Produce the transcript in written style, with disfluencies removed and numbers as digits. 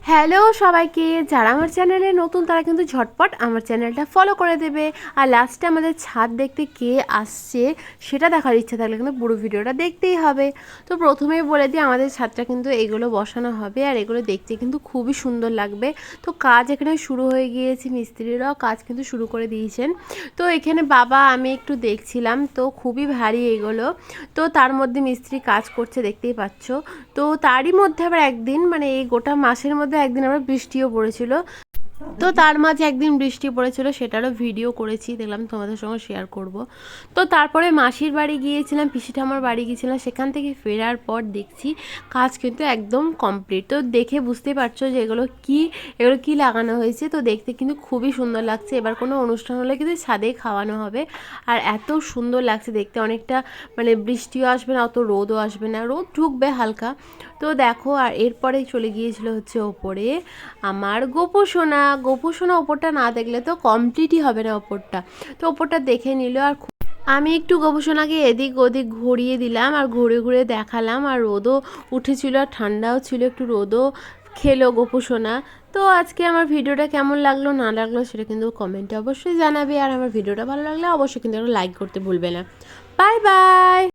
Hello সবাইকে, যারা আমার চ্যানেলে নতুন তারা কিন্তু ঝটপট আমার চ্যানেলটা ফলো করে দেবে। আর লাস্টে আমাদের ছাদ দেখতে কে আসছে সেটা দেখার ইচ্ছা থাকলে কিন্তু পুরো ভিডিওটা দেখতেই হবে। তো প্রথমেই বলে দিই, আমাদের ছাদটা কিন্তু এগুলো বসানো হবে আর এগুলো দেখতে কিন্তু খুবই সুন্দর লাগবে। তো কাজ এখানে শুরু হয়ে গিয়েছে, মিস্ত্রিরাও কাজ কিন্তু শুরু করে দিয়েছেন। তো এখানে বাবা আমি একটু দেখছিলাম, তো খুবই ভারী এগুলো। তো তার মধ্যে মিস্ত্রি কাজ করছে দেখতেই পাচ্ছ। তো তারই মধ্যে আবার একদিন, মানে এই গোটা মাসের মধ্যে একদিন আবার বৃষ্টিও পড়েছিল। তো তার মাঝে একদিন বৃষ্টি পড়েছিল, সেটারও ভিডিও করেছি, দেখলাম তোমাদের সঙ্গে শেয়ার করব। তো তারপরে মাসির বাড়ি গিয়েছিলাম, পিসি ঠাম্মার বাড়ি গিয়েছিলাম, সেখান থেকে ফেরার পর দেখছি কাজ কিন্তু একদম কমপ্লিট। তো দেখে বুঝতে পারছো যে এগুলো কি লাগানো হয়েছে। তো দেখতে কিন্তু খুবই সুন্দর লাগছে। এবার কোনো অনুষ্ঠান হলে কিন্তু ছাদেই খাওয়ানো হবে। আর এত সুন্দর লাগছে দেখতে, অনেকটা মানে বৃষ্টিও আসবে না, অত রোদও আসবে না, রোদ ঢুকবে হালকা। তো দেখো, আর এরপরে চলে গিয়েছিল হচ্ছে ওপরে আমার গোপু সোনা ওপরটা না দেখলে তো কমপ্লিটই হবে না ওপরটা। তো ওপরটা দেখে নিল, আর আমি একটু গোপসোনাকে এদিক ওদিক ঘুরিয়ে দিলাম আর ঘুরে ঘুরে দেখালাম। আর রোদও উঠেছিল আর ঠান্ডাও ছিল, একটু রোদও খেলো গোপসোনা। তো আজকে আমার ভিডিওটা কেমন লাগলো না লাগলো সেটা কিন্তু কমেন্টে অবশ্যই জানাবে। আর আমার ভিডিওটা ভালো লাগলে অবশ্যই কিন্তু একটা লাইক করতে ভুলবে না। Bye bye.